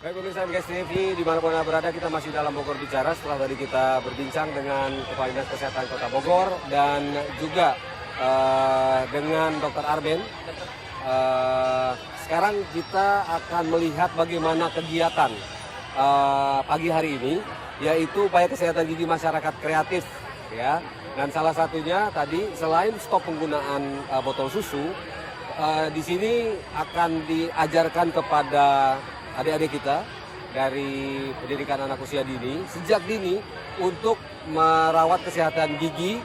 Baik pemirsa MGS TV, dimanapun Anda berada, kita masih dalam Bogor Bicara setelah tadi kita berbincang dengan Kepala Dinas Kesehatan Kota Bogor dan juga dengan Dr. Arben. Sekarang kita akan melihat bagaimana kegiatan pagi hari ini, yaitu upaya kesehatan gigi masyarakat kreatif, ya. Dan salah satunya tadi selain stop penggunaan botol susu, di sini akan diajarkan kepada adik-adik kita dari pendidikan anak usia dini sejak dini untuk merawat kesehatan gigi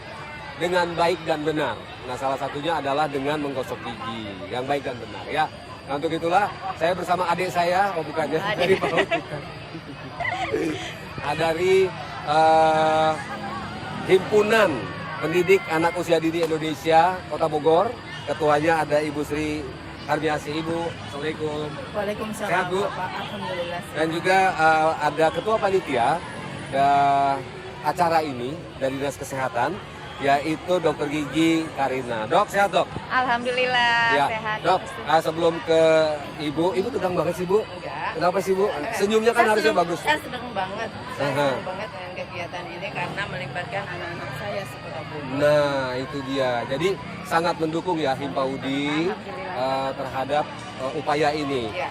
dengan baik dan benar. Nah, salah satunya adalah dengan menggosok gigi yang baik dan benar, ya. Nah, untuk itulah saya bersama adik saya, bukannya dari PAUD, dari Himpunan Pendidik Anak Usia Dini Indonesia Kota Bogor. Ketuanya ada Ibu Sri Harmiasi. Ibu, Assalamualaikum. Waalaikumsalam. Sehat, Bu? Bapak. Alhamdulillah. Dan juga ada Ketua Panitia acara ini dari Dinas Kesehatan, yaitu Dr. Gigi Karina. Dok, sehat dok? Alhamdulillah Ya, sehat. dok. Sebelum ke Ibu tegang banget sih Bu. Enggak. Kenapa sih Bu? Senyumnya kan harusnya bagus. Saya senang banget. Saya Aha. senang banget dengan kegiatan ini karena melibatkan anak-anak saya sekota Bogor. Nah, itu dia. Jadi sangat mendukung ya Himpaudi terhadap upaya ini. Iya.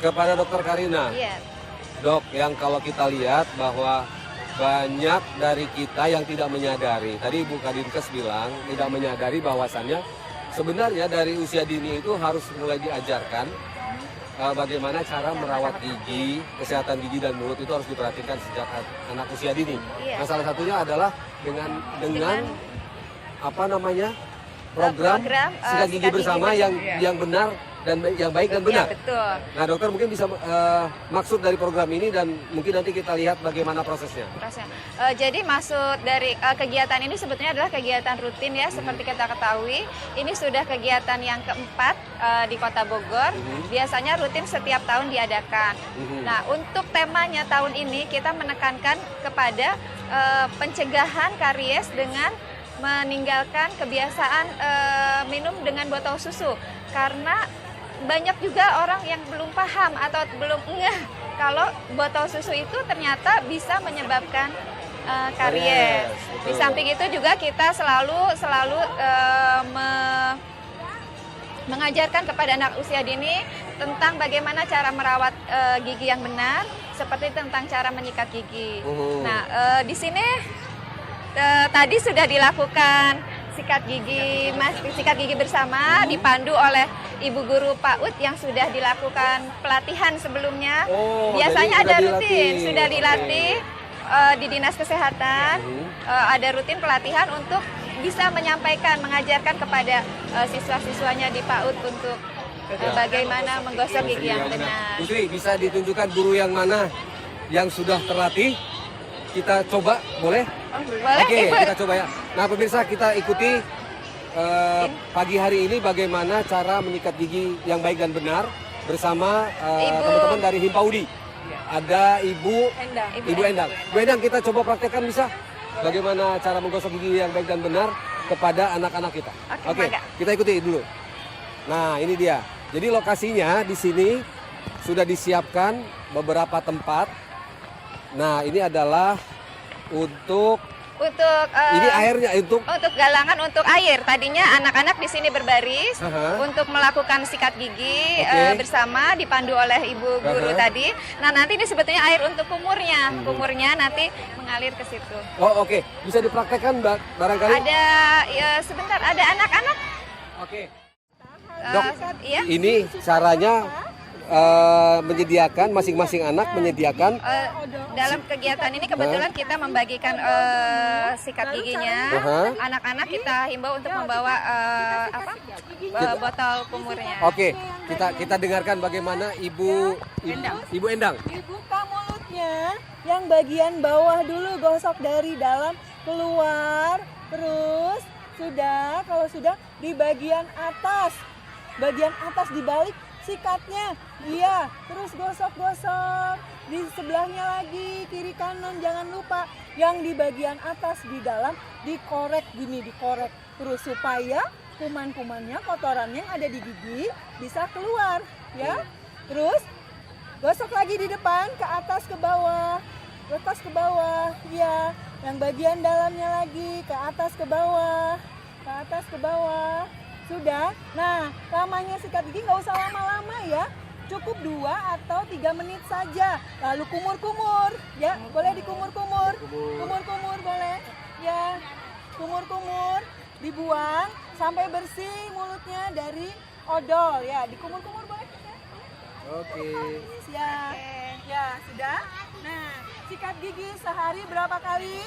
Kepada Dr. Karina. Iya. Dok, yang kalau kita lihat bahwa banyak dari kita yang tidak menyadari. Tadi Ibu Kadinkes bilang tidak menyadari bahwasannya sebenarnya dari usia dini itu harus mulai diajarkan bagaimana cara merawat gigi, kesehatan gigi dan mulut itu harus diperhatikan sejak anak usia dini. Iya. Nah, salah satunya adalah dengan apa namanya? program sikat gigi bersama yang benar dan yang baik dan benar. Iya, betul. Nah, dokter mungkin bisa maksud dari program ini dan mungkin nanti kita lihat bagaimana prosesnya. Jadi maksud dari kegiatan ini sebetulnya adalah kegiatan rutin ya, seperti kita ketahui. Ini sudah kegiatan yang keempat di Kota Bogor. Biasanya rutin setiap tahun diadakan. Nah, untuk temanya tahun ini kita menekankan kepada pencegahan karies dengan meninggalkan kebiasaan minum dengan botol susu, karena banyak juga orang yang belum paham atau belum ngeh kalau botol susu itu ternyata bisa menyebabkan karies. Di samping itu juga kita selalu mengajarkan kepada anak usia dini tentang bagaimana cara merawat gigi yang benar, seperti tentang cara menyikat gigi. Nah, di sini tadi sudah dilakukan sikat gigi bersama, dipandu oleh Ibu Guru PAUD yang sudah dilakukan pelatihan sebelumnya. Biasanya ada rutin, sudah dilatih di Dinas Kesehatan, ada rutin pelatihan untuk bisa menyampaikan, mengajarkan kepada siswa-siswanya di PAUD untuk bagaimana menggosok gigi yang benar. Bu Sri, bisa ditunjukkan guru yang mana yang sudah terlatih? Kita coba, boleh? Boleh, Oke, Ibu. kita coba ya. Nah, pemirsa, kita ikuti pagi hari ini bagaimana cara menyikat gigi yang baik dan benar bersama teman-teman dari Himpaudi. Ada Ibu Endang. Bu Endang, kita coba praktekkan bisa bagaimana cara menggosok gigi yang baik dan benar kepada anak-anak kita. Oke, kita ikuti dulu. Nah, ini dia. Jadi lokasinya di sini sudah disiapkan beberapa tempat. Nah, ini adalah untuk ini airnya untuk galangan untuk air. Tadinya anak-anak di sini berbaris untuk melakukan sikat gigi bersama, dipandu oleh Ibu Guru tadi. Nah, nanti ini sebetulnya air untuk kumurnya. Kumurnya nanti mengalir ke situ. Oh, oke. Bisa dipraktekkan barangkali? Ada sebentar, ada anak-anak. Oke. Dok, ini caranya menyediakan, masing-masing anak menyediakan dalam kegiatan ini kebetulan kita membagikan sikat giginya. Anak-anak kita himbau untuk membawa botol kumurnya. Oke, kita dengarkan bagaimana Ibu Endang. Dibuka mulutnya, yang bagian bawah dulu, gosok dari dalam keluar, terus kalau sudah di bagian atas dibalik sikatnya, iya, terus gosok-gosok di sebelahnya lagi, kiri kanan, jangan lupa yang di bagian atas di dalam dikorek terus supaya kuman-kumannya, kotoran yang ada di gigi bisa keluar, ya. Terus Gosok lagi di depan, ke atas, ke bawah. Ke atas, ke bawah. Iya. Yang bagian dalamnya lagi, ke atas, ke bawah. Ke atas, ke bawah. Sudah. Nah, lamanya sikat gigi nggak usah lama-lama ya. Cukup 2 atau 3 menit saja. Lalu kumur-kumur, ya, boleh dikumur-kumur. Kumur-kumur boleh. Ya, kumur-kumur, dibuang sampai bersih mulutnya dari odol. Ya, dikumur-kumur boleh. Oke. Siap. Ya, sudah. Nah, sikat gigi sehari berapa kali?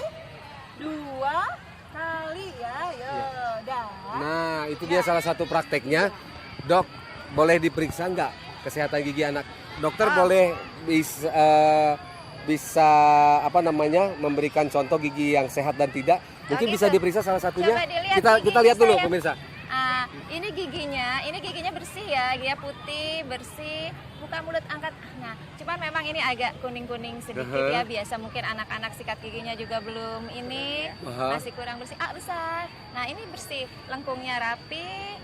2 kali ya. Yo, dah. Nah, itu dia salah satu prakteknya. Dok, boleh diperiksa nggak kesehatan gigi anak? Dokter boleh bisa apa namanya memberikan contoh gigi yang sehat dan tidak. Mungkin gitu. bisa diperiksa salah satunya. Coba dilihat Kita lihat gigi dulu saya. pemirsa. Ini giginya bersih ya, dia putih, bersih, buka mulut angkat. Nah, cuman memang ini agak kuning-kuning sedikit ya, biasa mungkin anak-anak sikat giginya juga belum ini, masih kurang bersih. Besar. Nah, ini bersih, lengkungnya rapi,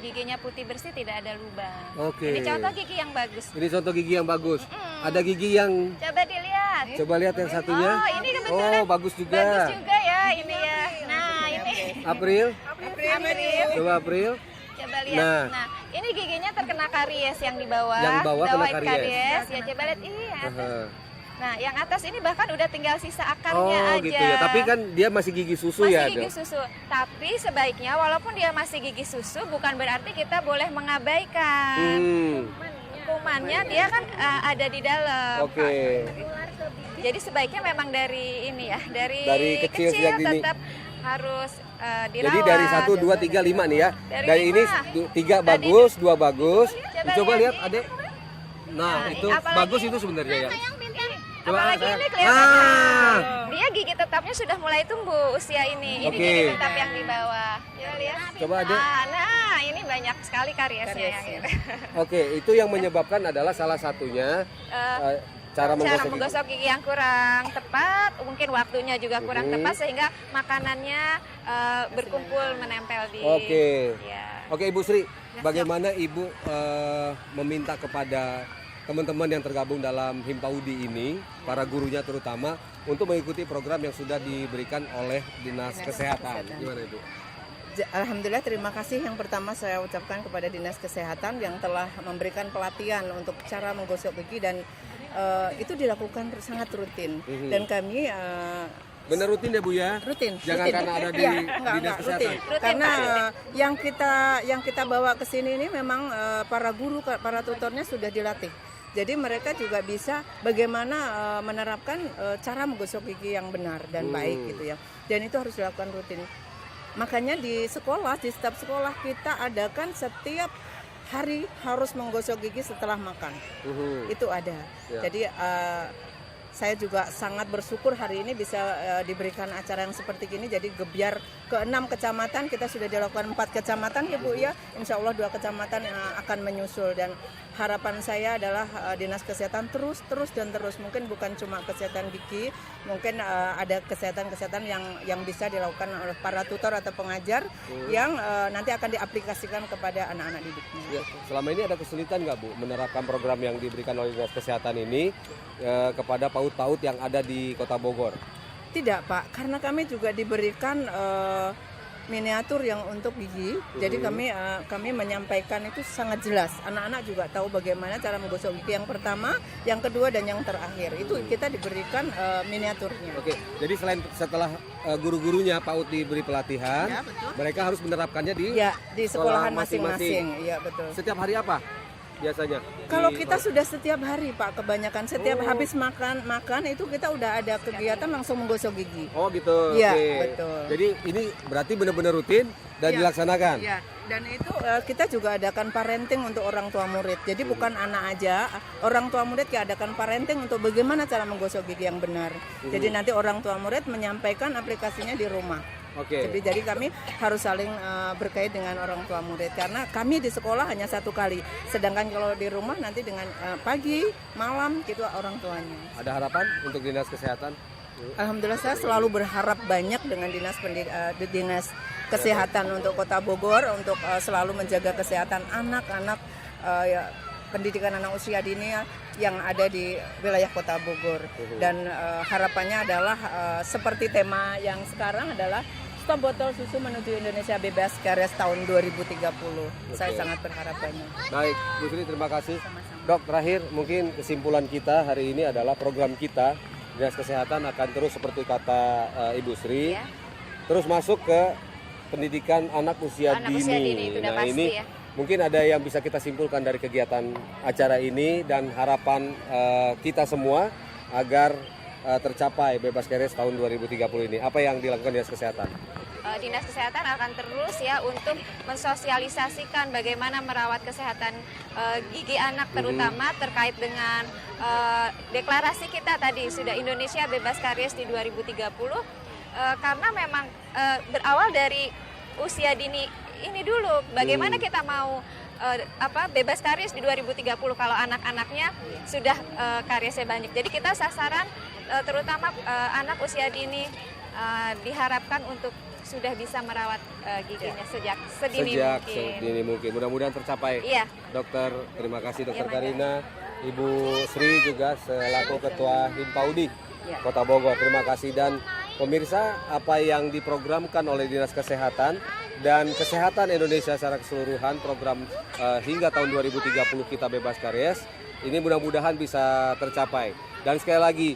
giginya putih bersih, tidak ada lubang. Oke. Ini contoh gigi yang bagus. Ini contoh gigi yang bagus. Ada gigi yang Coba dilihat. coba lihat yang satunya. Oh, ini kebetulan bagus juga. bagus juga ya ini ya. Nah, ini. April. April. Coba April. Coba lihat. Nah, ini giginya terkena karies yang di bawah. Yang bawah kena karies. Ya, coba lihat ini ya. Aha. Nah, yang atas ini bahkan udah tinggal sisa akarnya aja. Gitu ya. Tapi kan dia masih gigi susu masih ya, gigi Dok? susu. Tapi sebaiknya walaupun dia masih gigi susu, bukan berarti kita boleh mengabaikan. Kumannya dia kan ada di dalam. Oke. Jadi sebaiknya memang dari ini ya, dari kecil sejak dini. tetap harus dirawat. Jadi dari 1, 2, 3, 5 nih ya. Dari ini 3 Tadi bagus, 2 bagus. Coba lihat lihat Adek. Nah, itu apalagi- bagus itu sebenarnya ya. Coba, Apalagi sayang. ini kelihatannya Ah. dia gigi tetapnya sudah mulai tumbuh usia ini. Ini Oke. gigi tetap yang di bawah. Coba lihat. Coba Adek. Nah, ini banyak sekali kariesnya yang ini. Oke, itu yang menyebabkan adalah salah satunya cara menggosok gigi. menggosok gigi yang kurang tepat, mungkin waktunya juga kurang tepat sehingga makanannya berkumpul menempel di. Oke. Ya. Oke, Ibu Sri, bagaimana Ibu meminta kepada teman-teman yang tergabung dalam Himpaudi ini, para gurunya terutama, untuk mengikuti program yang sudah diberikan oleh Dinas Kesehatan. Gimana Ibu? Alhamdulillah, terima kasih yang pertama saya ucapkan kepada Dinas Kesehatan yang telah memberikan pelatihan untuk cara menggosok gigi dan itu dilakukan sangat rutin. Dan kami Benar rutin ya Bu ya? rutin. Jangan rutin. karena ada di Ya, Dinas Kesehatan. rutin. Karena yang kita bawa ke sini ini memang para guru, para tutornya sudah dilatih. Jadi mereka juga bisa bagaimana menerapkan cara menggosok gigi yang benar dan baik gitu ya. Dan itu harus dilakukan rutin. Makanya di sekolah, di setiap sekolah kita adakan setiap hari harus menggosok gigi setelah makan. Itu ada. Ya. Jadi saya juga sangat bersyukur hari ini bisa diberikan acara yang seperti ini. Jadi gebiar ke 6 kecamatan, kita sudah dilakukan 4 kecamatan ya Bu ya. Insya Allah 2 kecamatan yang akan menyusul. Dan harapan saya adalah Dinas Kesehatan terus dan terus. Mungkin bukan cuma kesehatan gigi, mungkin ada kesehatan-kesehatan yang bisa dilakukan oleh para tutor atau pengajar yang nanti akan diaplikasikan kepada anak-anak didiknya. Ya, selama ini ada kesulitan nggak Bu menerapkan program yang diberikan oleh Dinas Kesehatan ini kepada PAUD-PAUD yang ada di Kota Bogor? Tidak Pak, karena kami juga diberikan miniatur yang untuk gigi. Jadi kami menyampaikan itu sangat jelas. Anak-anak juga tahu bagaimana cara menggosok gigi yang pertama, yang kedua dan yang terakhir. Itu kita diberikan miniaturnya. Oke, jadi setelah guru-gurunya PAUD diberi pelatihan, Ya, betul. mereka harus menerapkan di Ya, di sekolahan masing-masing. Iya, betul. Setiap hari apa biasanya? Kalau kita sudah setiap hari Pak, kebanyakan setiap habis makan itu kita udah ada kegiatan langsung menggosok gigi. Oh gitu. Iya, Oke. betul. Jadi ini berarti benar-benar rutin dan Iya. dilaksanakan. Ya, dan itu kita juga adakan parenting untuk orang tua murid. Jadi bukan anak aja, orang tua murid kita adakan parenting untuk bagaimana cara menggosok gigi yang benar. Jadi nanti orang tua murid menyampaikan aplikasinya di rumah. Oke. Jadi kami harus saling berkait dengan orang tua murid karena kami di sekolah hanya 1 kali. Sedangkan kalau di rumah nanti dengan pagi, malam gitu orang tuanya. Ada harapan untuk Dinas Kesehatan? Alhamdulillah saya selalu berharap banyak dengan dinas kesehatan untuk Kota Bogor untuk selalu menjaga kesehatan anak-anak pendidikan anak usia dini yang ada di wilayah Kota Bogor. Dan harapannya adalah seperti tema yang sekarang adalah Stop Botol Susu Menuju Indonesia Bebas Karies tahun 2030. Saya sangat berharap banyak. Baik, Bu Sri, terima kasih. Sama-sama. Dok, terakhir mungkin kesimpulan kita hari ini adalah program kita Dinas Kesehatan akan terus seperti kata Ibu Sri, Ya. terus masuk ke pendidikan anak usia Anak usia dini itu udah Nah, pasti ini ya. mungkin ada yang bisa kita simpulkan dari kegiatan acara ini dan harapan kita semua agar tercapai bebas karies tahun 2030 ini. Apa yang dilakukan Dinas Kesehatan? Dinas Kesehatan akan terus ya untuk mensosialisasikan bagaimana merawat kesehatan gigi anak, terutama terkait dengan deklarasi kita tadi sudah Indonesia bebas karies di 2030, karena memang berawal dari usia dini ini dulu. Bagaimana kita mau bebas karies di 2030 kalau anak-anaknya sudah kariesnya banyak. Jadi kita sasaran terutama anak usia dini diharapkan untuk sudah bisa merawat giginya sejak sedini mungkin. Mudah-mudahan tercapai. Iya. Dokter, terima kasih Dokter Iya, Karina, Ibu Sri juga selaku Ketua Himpaudi Ya. Kota Bogor. Terima kasih. Dan pemirsa, apa yang diprogramkan oleh Dinas Kesehatan dan Kesehatan Indonesia secara keseluruhan, program hingga tahun 2030 kita bebas karies, ini mudah-mudahan bisa tercapai. Dan sekali lagi,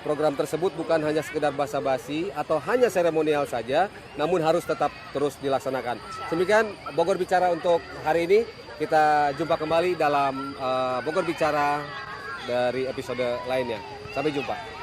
program tersebut bukan hanya sekedar basa-basi atau hanya seremonial saja, namun harus tetap terus dilaksanakan. Demikian Bogor Bicara untuk hari ini. Kita jumpa kembali dalam Bogor Bicara dari episode lainnya. Sampai jumpa.